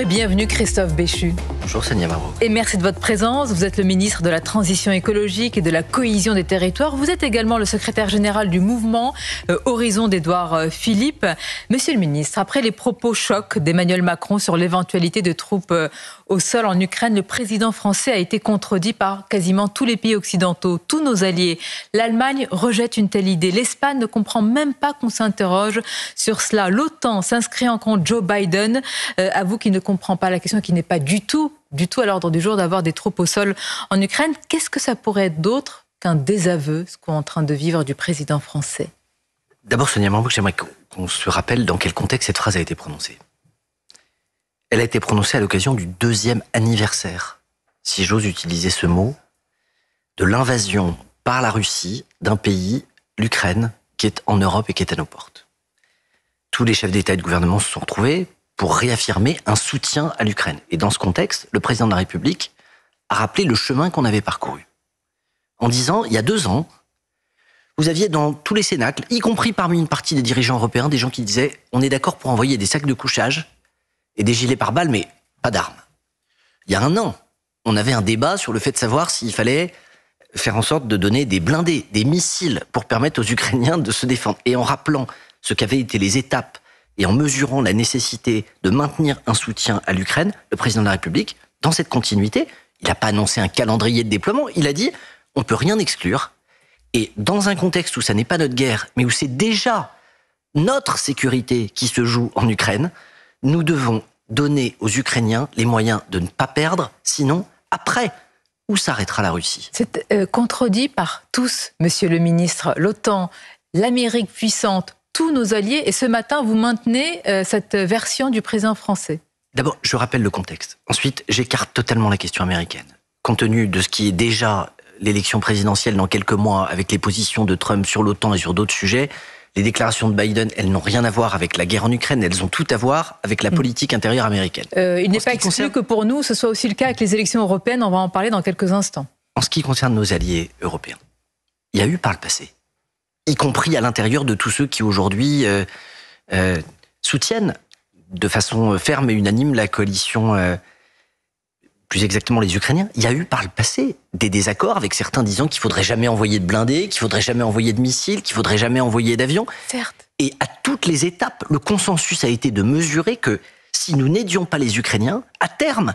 et bienvenue Christophe Béchu. Bonjour Sonia Mabrouk. Et merci de votre présence. Vous êtes le ministre de la Transition écologique et de la cohésion des territoires. Vous êtes également le secrétaire général du mouvement Horizon d'Édouard Philippe. Monsieur le ministre, après les propos chocs d'Emmanuel Macron sur l'éventualité de troupes au sol en Ukraine, le président français a été contredit par quasiment tous les pays occidentaux, tous nos alliés. L'Allemagne rejette une telle idée. L'Espagne ne comprend même pas qu'on s'interroge sur cela. L'OTAN s'inscrit en contre Joe Biden. Avoue qu'il ne comprend pas la question et qu'il n'est pas du tout à l'ordre du jour d'avoir des troupes au sol en Ukraine. Qu'est-ce que ça pourrait être d'autre qu'un désaveu, ce qu'on est en train de vivre du président français? D'abord, Sonia Mabrouk, j'aimerais qu'on se rappelle dans quel contexte cette phrase a été prononcée. Elle a été prononcée à l'occasion du 2e anniversaire, si j'ose utiliser ce mot, de l'invasion par la Russie d'un pays, l'Ukraine, qui est en Europe et qui est à nos portes. Tous les chefs d'État et de gouvernement se sont retrouvés pour réaffirmer un soutien à l'Ukraine. Et dans ce contexte, le président de la République a rappelé le chemin qu'on avait parcouru. En disant, il y a 2 ans, vous aviez dans tous les cénacles, y compris parmi une partie des dirigeants européens, des gens qui disaient « on est d'accord pour envoyer des sacs de couchage et des gilets pare-balles, mais pas d'armes ». Il y a 1 an, on avait un débat sur le fait de savoir s'il fallait faire en sorte de donner des blindés, des missiles pour permettre aux Ukrainiens de se défendre. Et en rappelant ce qu'avaient été les étapes et en mesurant la nécessité de maintenir un soutien à l'Ukraine, le président de la République, dans cette continuité, il n'a pas annoncé un calendrier de déploiement, il a dit on ne peut rien exclure. Et dans un contexte où ça n'est pas notre guerre, mais où c'est déjà notre sécurité qui se joue en Ukraine, nous devons donner aux Ukrainiens les moyens de ne pas perdre, sinon, après, où s'arrêtera la Russie? C'est contredit par tous, monsieur le ministre. L'OTAN, l'Amérique puissante, tous nos alliés, et ce matin, vous maintenez cette version du président français. D'abord, je rappelle le contexte. Ensuite, j'écarte totalement la question américaine. Compte tenu de ce qui est déjà l'élection présidentielle dans quelques mois, avec les positions de Trump sur l'OTAN et sur d'autres sujets, les déclarations de Biden, elles n'ont rien à voir avec la guerre en Ukraine, elles ont tout à voir avec la politique intérieure américaine. Il n'est pas exclu que pour nous, ce soit aussi le cas avec les élections européennes, on va en parler dans quelques instants. En ce qui concerne nos alliés européens, il y a eu par le passé, y compris à l'intérieur de tous ceux qui aujourd'hui soutiennent de façon ferme et unanime la coalition, plus exactement les Ukrainiens, il y a eu par le passé des désaccords avec certains disant qu'il ne faudrait jamais envoyer de blindés, qu'il ne faudrait jamais envoyer de missiles, qu'il ne faudrait jamais envoyer d'avions. Certes. Et à toutes les étapes, le consensus a été de mesurer que si nous n'aidions pas les Ukrainiens, à terme,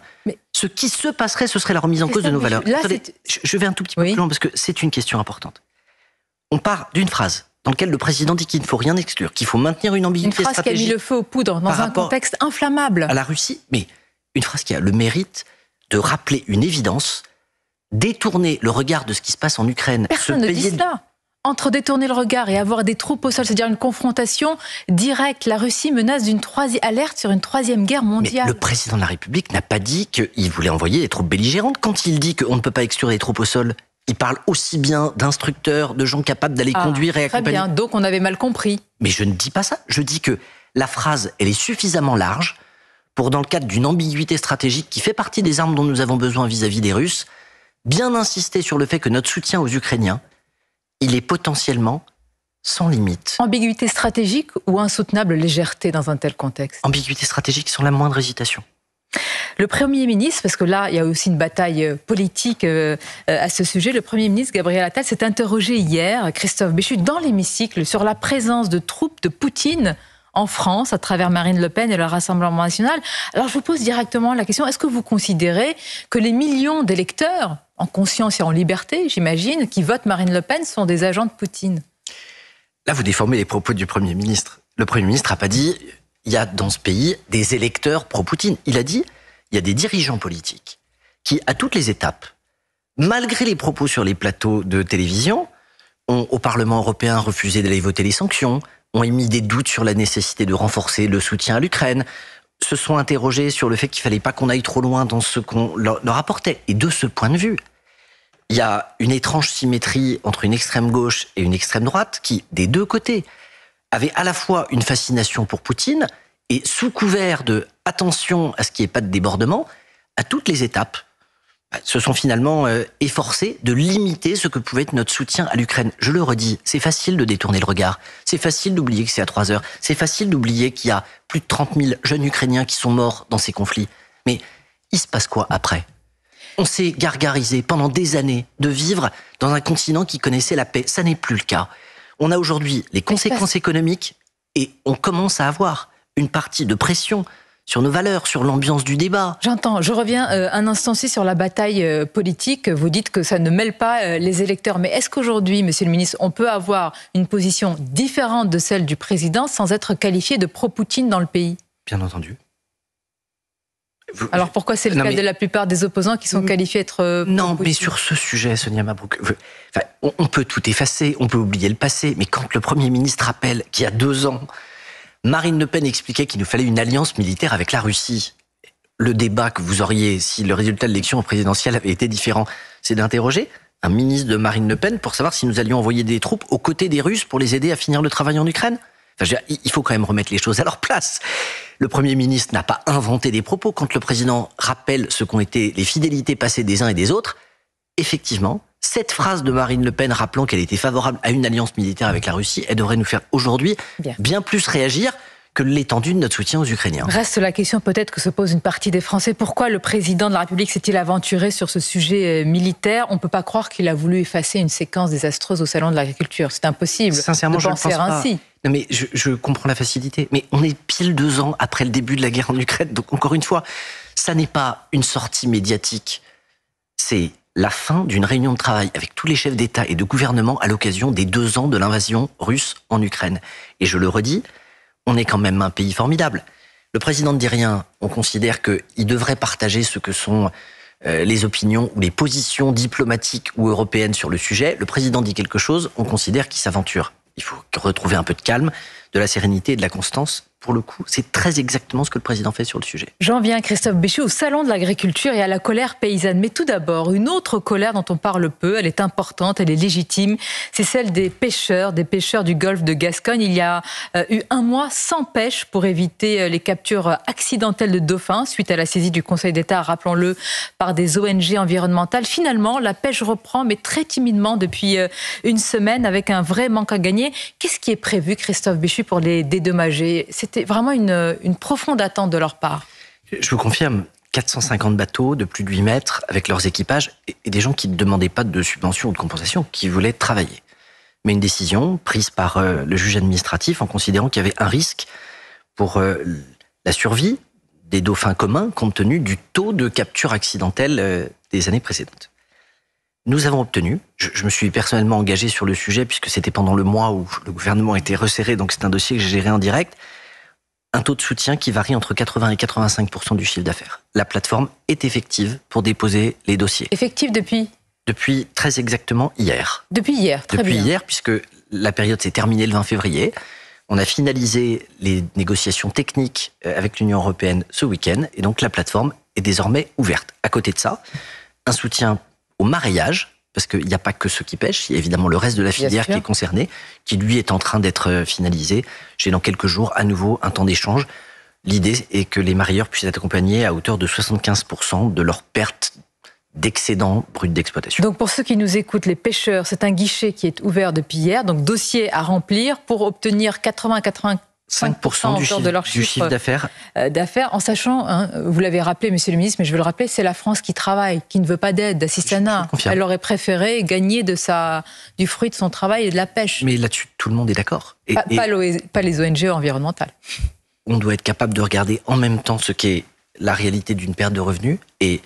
ce qui se passerait, ce serait la remise en cause de nos valeurs. Là, attendez, je vais un tout petit peu plus loin parce que c'est une question importante. On part d'une phrase dans laquelle le président dit qu'il ne faut rien exclure, qu'il faut maintenir une ambiguïté stratégique. Une phrase qui a mis le feu aux poudres dans un contexte inflammable. À la Russie, mais une phrase qui a le mérite de rappeler une évidence, détourner le regard de ce qui se passe en Ukraine. Personne ne dit cela. Entre détourner le regard et avoir des troupes au sol, c'est-à-dire une confrontation directe, la Russie menace d'une alerte sur une 3e guerre mondiale. Mais le président de la République n'a pas dit qu'il voulait envoyer des troupes belligérantes. Quand il dit qu'on ne peut pas exclure les troupes au sol, il parle aussi bien d'instructeurs, de gens capables d'aller conduire et accompagner. Très bien, donc on avait mal compris. Mais je ne dis pas ça. Je dis que la phrase, elle est suffisamment large pour, dans le cadre d'une ambiguïté stratégique qui fait partie des armes dont nous avons besoin vis-à-vis des Russes, bien insister sur le fait que notre soutien aux Ukrainiens, il est potentiellement sans limite. Ambiguïté stratégique ou insoutenable légèreté dans un tel contexte? Ambiguïté stratégique sans la moindre hésitation. Le Premier ministre, parce que là, il y a aussi une bataille politique à ce sujet, le Premier ministre Gabriel Attal s'est interrogé hier, Christophe Béchu, dans l'hémicycle, sur la présence de troupes de Poutine en France, à travers Marine Le Pen et le Rassemblement national. Alors je vous pose directement la question, est-ce que vous considérez que les millions d'électeurs, en conscience et en liberté, j'imagine, qui votent Marine Le Pen sont des agents de Poutine? Là, vous déformez les propos du Premier ministre. Le Premier ministre n'a pas dit il y a dans ce pays des électeurs pro-Poutine. Il a dit il y a des dirigeants politiques qui, à toutes les étapes, malgré les propos sur les plateaux de télévision, ont au Parlement européen refusé d'aller voter les sanctions, ont émis des doutes sur la nécessité de renforcer le soutien à l'Ukraine, se sont interrogés sur le fait qu'il ne fallait pas qu'on aille trop loin dans ce qu'on leur apportait. Et de ce point de vue, il y a une étrange symétrie entre une extrême gauche et une extrême droite qui, des deux côtés, avait à la fois une fascination pour Poutine et, sous couvert de attention à ce qu'il n'y ait pas de débordement, à toutes les étapes, se sont finalement efforcés de limiter ce que pouvait être notre soutien à l'Ukraine. Je le redis, c'est facile de détourner le regard, c'est facile d'oublier que c'est à 3 heures, c'est facile d'oublier qu'il y a plus de 30 000 jeunes Ukrainiens qui sont morts dans ces conflits. Mais il se passe quoi après ? On s'est gargarisé pendant des années de vivre dans un continent qui connaissait la paix. Ça n'est plus le cas. On a aujourd'hui les conséquences économiques et on commence à avoir une partie de pression sur nos valeurs, sur l'ambiance du débat. J'entends. Je reviens un instant aussi sur la bataille politique. Vous dites que ça ne mêle pas les électeurs. Mais est-ce qu'aujourd'hui, monsieur le ministre, on peut avoir une position différente de celle du président sans être qualifié de pro-Poutine dans le pays ? Bien entendu. Alors pourquoi c'est le cas de la plupart des opposants qui sont qualifiés d'être non, mais sur ce sujet, Sonia Mabrouk, on peut tout effacer, on peut oublier le passé, mais quand le Premier ministre rappelle qu'il y a 2 ans, Marine Le Pen expliquait qu'il nous fallait une alliance militaire avec la Russie, le débat que vous auriez si le résultat de l'élection présidentielle avait été différent, c'est d'interroger un ministre de Marine Le Pen pour savoir si nous allions envoyer des troupes aux côtés des Russes pour les aider à finir le travail en Ukraine. Il faut quand même remettre les choses à leur place. Le Premier ministre n'a pas inventé des propos. Quand le président rappelle ce qu'ont été les fidélités passées des uns et des autres, effectivement, cette phrase de Marine Le Pen rappelant qu'elle était favorable à une alliance militaire avec la Russie, elle devrait nous faire aujourd'hui bien plus réagir que l'étendue de notre soutien aux Ukrainiens. Reste la question peut-être que se pose une partie des Français. Pourquoi le président de la République s'est-il aventuré sur ce sujet militaire ? On ne peut pas croire qu'il a voulu effacer une séquence désastreuse au Salon de l'Agriculture. C'est impossible de penser ainsi. Non mais je comprends la facilité, mais on est pile 2 ans après le début de la guerre en Ukraine. Donc encore une fois, ça n'est pas une sortie médiatique. C'est la fin d'une réunion de travail avec tous les chefs d'État et de gouvernement à l'occasion des 2 ans de l'invasion russe en Ukraine. Et je le redis, on est quand même un pays formidable. Le président ne dit rien, on considère qu'il devrait partager ce que sont les opinions ou les positions diplomatiques ou européennes sur le sujet. Le président dit quelque chose, on considère qu'il s'aventure. Il faut retrouver un peu de calme, de la sérénité et de la constance. Pour le coup, c'est très exactement ce que le président fait sur le sujet. J'en viens, Christophe Béchu, au Salon de l'Agriculture et à la colère paysanne. Mais tout d'abord, une autre colère dont on parle peu, elle est importante, elle est légitime. C'est celle des pêcheurs du golfe de Gascogne. Il y a eu 1 mois sans pêche pour éviter les captures accidentelles de dauphins suite à la saisie du Conseil d'État, rappelons-le, par des ONG environnementales. Finalement, la pêche reprend, mais très timidement depuis une semaine, avec un vrai manque à gagner. Qu'est-ce qui est prévu, Christophe Béchu, pour les dédommager ? C'était vraiment une profonde attente de leur part. Je vous confirme, 450 bateaux de plus de 8 mètres avec leurs équipages et des gens qui ne demandaient pas de subvention ou de compensation, qui voulaient travailler. Mais une décision prise par le juge administratif en considérant qu'il y avait un risque pour la survie des dauphins communs compte tenu du taux de capture accidentelle des années précédentes. Nous avons obtenu, je me suis personnellement engagé sur le sujet puisque c'était pendant le mois où le gouvernement était resserré, donc c'est un dossier que j'ai géré en direct, un taux de soutien qui varie entre 80 et 85% du chiffre d'affaires. La plateforme est effective pour déposer les dossiers. Effective depuis ? Depuis très exactement hier. Depuis hier, très bien. Depuis hier, puisque la période s'est terminée le 20 février. On a finalisé les négociations techniques avec l'Union européenne ce week-end, et donc la plateforme est désormais ouverte. À côté de ça, un soutien au maraîchage, parce qu'il n'y a pas que ceux qui pêchent, il y a évidemment le reste de la filière qui est concernée, qui lui est en train d'être finalisé. J'ai dans quelques jours à nouveau un temps d'échange. L'idée est que les marailleurs puissent être accompagnés à hauteur de 75% de leur perte d'excédent brut d'exploitation. Donc pour ceux qui nous écoutent, les pêcheurs, c'est un guichet qui est ouvert depuis hier, donc dossier à remplir pour obtenir 80-85% 5% de leur du chiffre d'affaires. En sachant, hein, vous l'avez rappelé, monsieur le ministre, mais je veux le rappeler, c'est la France qui travaille, qui ne veut pas d'aide, d'assistanat. Elle aurait préféré gagner du fruit de son travail et de la pêche. Mais là-dessus, tout le monde est d'accord. Pas les ONG environnementales. On doit être capable de regarder en même temps ce qu'est la réalité d'une perte de revenus et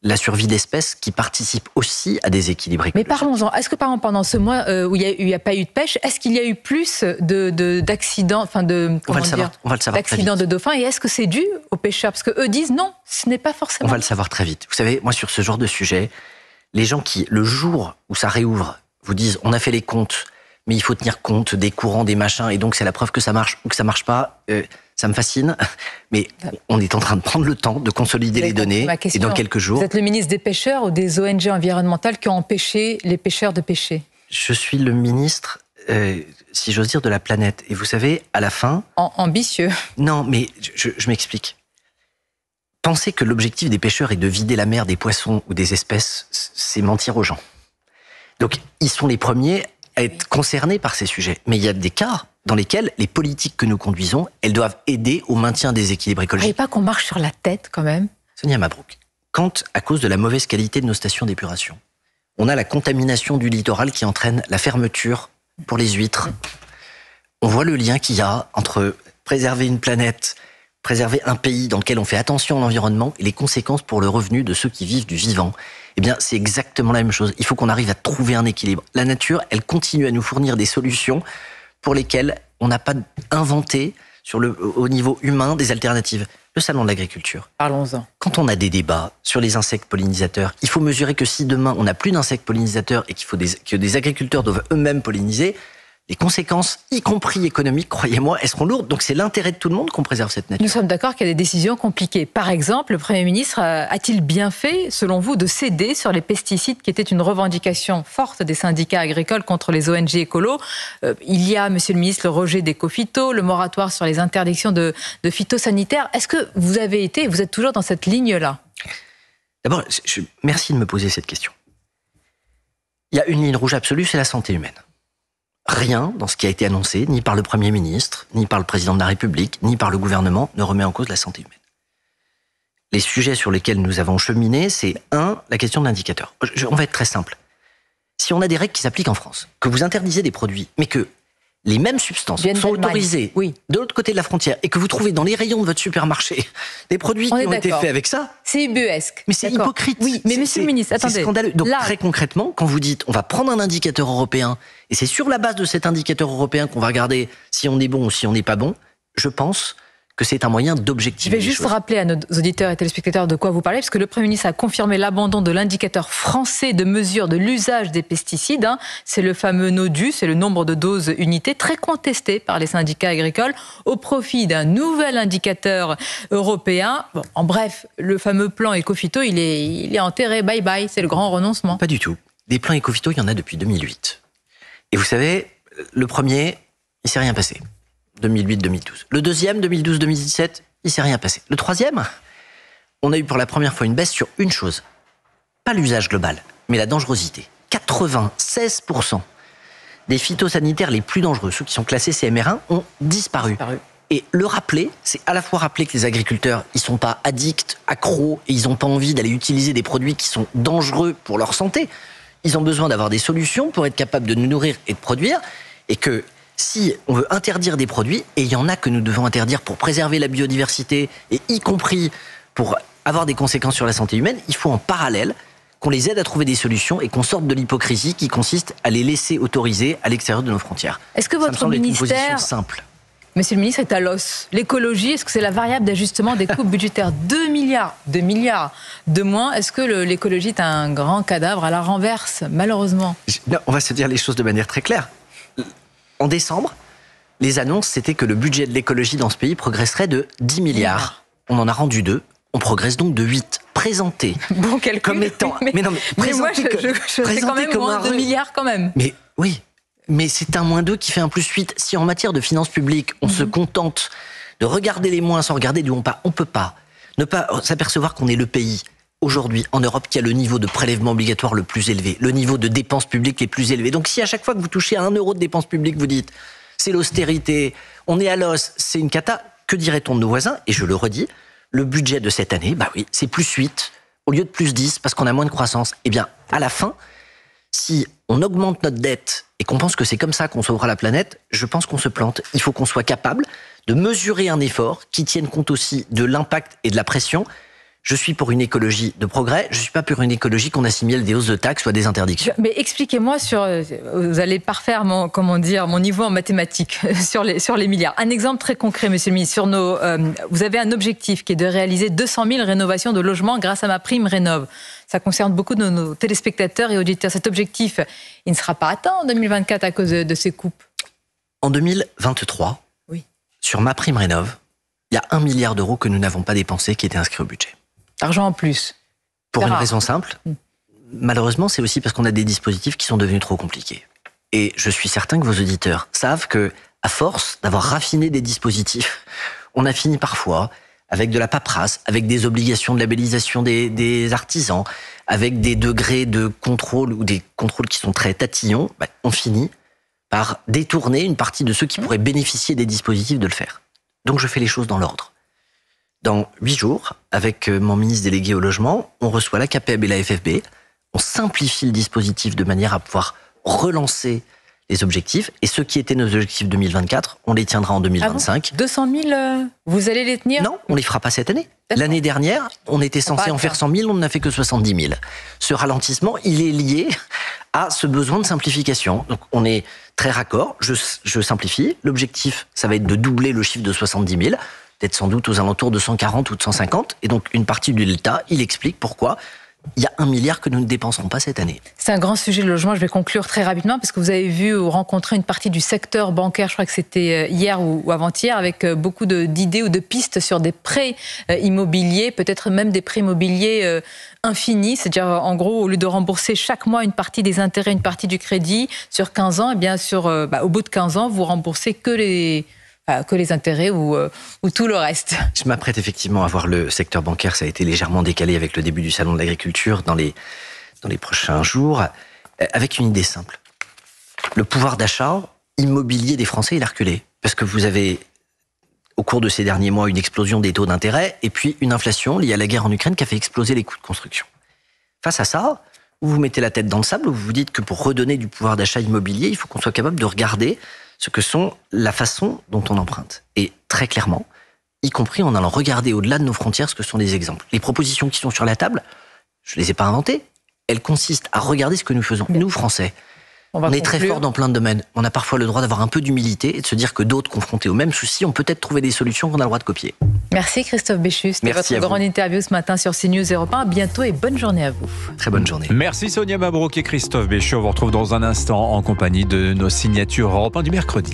la survie d'espèces qui participent aussi à des équilibres écologiques. Mais parlons-en. Est-ce que par exemple pendant ce mois où il n'y a pas eu de pêche, est-ce qu'il y a eu plus d'accidents, d'accidents de dauphins, et est-ce que c'est dû aux pêcheurs? Parce qu'eux disent non, ce n'est pas forcément. On va le savoir très vite. Vous savez, moi sur ce genre de sujet, les gens qui, le jour où ça réouvre, vous disent on a fait les comptes, mais il faut tenir compte des courants, des machins, et donc c'est la preuve que ça marche ou que ça marche pas. Ça me fascine, mais on est en train de prendre le temps de consolider les données, et dans quelques jours... Vous êtes le ministre des pêcheurs ou des ONG environnementales qui ont empêché les pêcheurs de pêcher? Je suis le ministre, si j'ose dire, de la planète. Et vous savez, à la fin... Ambitieux. Non, mais je m'explique. penser que l'objectif des pêcheurs est de vider la mer des poissons ou des espèces, c'est mentir aux gens. Donc, ils sont les premiers à être concernés par ces sujets. Mais il y a des cas dans lesquels les politiques que nous conduisons, elles doivent aider au maintien des équilibres écologiques. Et pas qu'on marche sur la tête, quand même. Sonia Mabrouk, quand, à cause de la mauvaise qualité de nos stations d'épuration, on a la contamination du littoral qui entraîne la fermeture pour les huîtres, on voit le lien qu'il y a entre préserver une planète, préserver un pays dans lequel on fait attention à l'environnement et les conséquences pour le revenu de ceux qui vivent du vivant. Eh bien, c'est exactement la même chose. Il faut qu'on arrive à trouver un équilibre. La nature, elle continue à nous fournir des solutions pour lesquelles on n'a pas inventé au niveau humain des alternatives. Le salon de l'agriculture. Parlons-en. Quand on a des débats sur les insectes pollinisateurs, il faut mesurer que si demain on n'a plus d'insectes pollinisateurs et que des agriculteurs doivent eux-mêmes polliniser, les conséquences, y compris économiques, croyez-moi, elles seront lourdes. Donc c'est l'intérêt de tout le monde qu'on préserve cette nature. Nous sommes d'accord qu'il y a des décisions compliquées. Par exemple, le Premier ministre a-t-il bien fait, selon vous, de céder sur les pesticides qui étaient une revendication forte des syndicats agricoles contre les ONG écolos? Il y a, Monsieur le ministre, le rejet d'éco-phyto, le moratoire sur les interdictions de phytosanitaires. Est-ce que vous êtes toujours dans cette ligne-là? D'abord, merci de me poser cette question. Il y a une ligne rouge absolue, c'est la santé humaine. Rien dans ce qui a été annoncé, ni par le Premier ministre, ni par le Président de la République, ni par le gouvernement, ne remet en cause la santé humaine. Les sujets sur lesquels nous avons cheminé, c'est la question de l'indicateur. On va être très simple. Si on a des règles qui s'appliquent en France, que vous interdisez des produits, mais que les mêmes substances sont autorisées de l'autre côté de la frontière et que vous trouvez dans les rayons de votre supermarché des produits qui ont été faits avec ça... C'est ubuesque. Mais c'est hypocrite. Oui, mais Monsieur le ministre, attendez. C'est scandaleux. Donc très concrètement, quand vous dites on va prendre un indicateur européen et c'est sur la base de cet indicateur européen qu'on va regarder si on est bon ou si on n'est pas bon, je pense que c'est un moyen d'objectiver les choses. Je vais juste rappeler à nos auditeurs et téléspectateurs de quoi vous parlez, parce que le Premier ministre a confirmé l'abandon de l'indicateur français de mesure de l'usage des pesticides. C'est le fameux NODU, c'est le nombre de doses unités, très contesté par les syndicats agricoles, au profit d'un nouvel indicateur européen. Bon, en bref, le fameux plan éco-phyto, il est enterré, bye bye, c'est le grand renoncement. Pas du tout. Des plans éco-phyto, il y en a depuis 2008. Et vous savez, le premier, il ne s'est rien passé. 2008-2012. Le deuxième, 2012-2017, il ne s'est rien passé. Le troisième, on a eu pour la première fois une baisse sur une chose. Pas l'usage global, mais la dangerosité. 96% des phytosanitaires les plus dangereux, ceux qui sont classés CMR1, ont disparu. Et le rappeler, c'est à la fois rappeler que les agriculteurs, ils ne sont pas addicts, accros, et ils n'ont pas envie d'aller utiliser des produits qui sont dangereux pour leur santé. Ils ont besoin d'avoir des solutions pour être capables de nous nourrir et de produire, et que si on veut interdire des produits, et il y en a que nous devons interdire pour préserver la biodiversité, et y compris pour avoir des conséquences sur la santé humaine, il faut en parallèle qu'on les aide à trouver des solutions et qu'on sorte de l'hypocrisie qui consiste à les laisser autoriser à l'extérieur de nos frontières. Est-ce que votre ministère, une position simple. Monsieur le ministre, est à l'os? L'écologie, est-ce que c'est la variable d'ajustement des coupes budgétaires? 2 milliards de moins. Est-ce que l'écologie est un grand cadavre à la renverse, malheureusement? Non, on va se dire les choses de manière très claire. En décembre, les annonces, c'était que le budget de l'écologie dans ce pays progresserait de 10 milliards. On en a rendu 2. On progresse donc de 8. Présenté bon calcul, comme étant... Mais moi, je fais quand même moins 2 milliards quand même. Mais oui, mais c'est un moins 2 qui fait un plus 8. Si en matière de finances publiques, on se contente de regarder les moins sans regarder d'où on part, on peut pas ne pas s'apercevoir qu'on est le pays aujourd'hui en Europe qui a le niveau de prélèvement obligatoire le plus élevé, le niveau de dépenses publiques les plus élevés. Donc si à chaque fois que vous touchez à 1 euro de dépenses publiques, vous dites c'est l'austérité, on est à l'os, c'est une cata, que dirait-on de nos voisins? Et je le redis, le budget de cette année, bah oui, c'est plus 8 au lieu de plus 10 parce qu'on a moins de croissance. Eh bien, à la fin, si on augmente notre dette et qu'on pense que c'est comme ça qu'on sauvera la planète, je pense qu'on se plante. Il faut qu'on soit capable de mesurer un effort qui tienne compte aussi de l'impact et de la pression. Je suis pour une écologie de progrès, je ne suis pas pour une écologie qu'on assimile des hausses de taxes ou à des interdictions. Mais expliquez-moi, vous allez parfaire mon niveau en mathématiques sur les milliards. Un exemple très concret, Monsieur le ministre, vous avez un objectif qui est de réaliser 200 000 rénovations de logements grâce à MaPrimeRénov'. Ça concerne beaucoup de nos téléspectateurs et auditeurs. Cet objectif, il ne sera pas atteint en 2024 à cause de ces coupes. En 2023, oui, sur MaPrimeRénov', il y a 1 milliard d'euros que nous n'avons pas dépensé qui était inscrit au budget. Argent en plus. Pour une raison simple, malheureusement, c'est aussi parce qu'on a des dispositifs qui sont devenus trop compliqués. Et je suis certain que vos auditeurs savent que, à force d'avoir raffiné des dispositifs, on a fini parfois avec de la paperasse, avec des obligations de labellisation des artisans, avec des degrés de contrôle ou des contrôles qui sont très tatillons, on finit par détourner une partie de ceux qui pourraient bénéficier des dispositifs de le faire. Donc je fais les choses dans l'ordre. Dans 8 jours, avec mon ministre délégué au logement, on reçoit la CAPEB et la FFB, on simplifie le dispositif de manière à pouvoir relancer les objectifs, et ceux qui étaient nos objectifs 2024, on les tiendra en 2025. 200 000, vous allez les tenir? Non, on les fera pas cette année. L'année dernière, on était censé en faire 100 000, on n'en a fait que 70 000. Ce ralentissement, il est lié à ce besoin de simplification. Donc on est très raccord, je simplifie. L'objectif, ça va être de doubler le chiffre de 70 000, peut-être sans doute aux alentours de 140 ou de 150. Et donc une partie du delta, il explique pourquoi il y a 1 milliard que nous ne dépenserons pas cette année. C'est un grand sujet, le logement. Je vais conclure très rapidement parce que vous avez vu ou rencontré une partie du secteur bancaire, je crois que c'était hier ou avant-hier, avec beaucoup d'idées ou de pistes sur des prêts immobiliers, peut-être même des prêts immobiliers infinis. C'est-à-dire, en gros, au lieu de rembourser chaque mois une partie des intérêts, une partie du crédit sur 15 ans, eh bien au bout de 15 ans, vous remboursez que les intérêts ou tout le reste. Je m'apprête effectivement à voir le secteur bancaire. Ça a été légèrement décalé avec le début du salon de l'agriculture dans les prochains jours, avec une idée simple. Le pouvoir d'achat immobilier des Français, il a reculé. Parce que vous avez, au cours de ces derniers mois, une explosion des taux d'intérêt et puis une inflation liée à la guerre en Ukraine qui a fait exploser les coûts de construction. Face à ça, vous vous mettez la tête dans le sable, vous vous dites que pour redonner du pouvoir d'achat immobilier, il faut qu'on soit capable de regarder ce que sont la façon dont on emprunte. Et très clairement, y compris en allant regarder au-delà de nos frontières ce que sont les exemples. Les propositions qui sont sur la table, je ne les ai pas inventées. Elles consistent à regarder ce que nous faisons. Nous, Français, on est très forts dans plein de domaines. On a parfois le droit d'avoir un peu d'humilité et de se dire que d'autres, confrontés aux mêmes soucis, ont peut-être trouvé des solutions qu'on a le droit de copier. Merci Christophe Béchu. C'était votre grande interview ce matin sur CNews Europe 1. À bientôt et bonne journée à vous. Très bonne journée. Merci Sonia Mabrouk et Christophe Béchu. On vous retrouve dans un instant en compagnie de nos signatures Europe 1 du mercredi.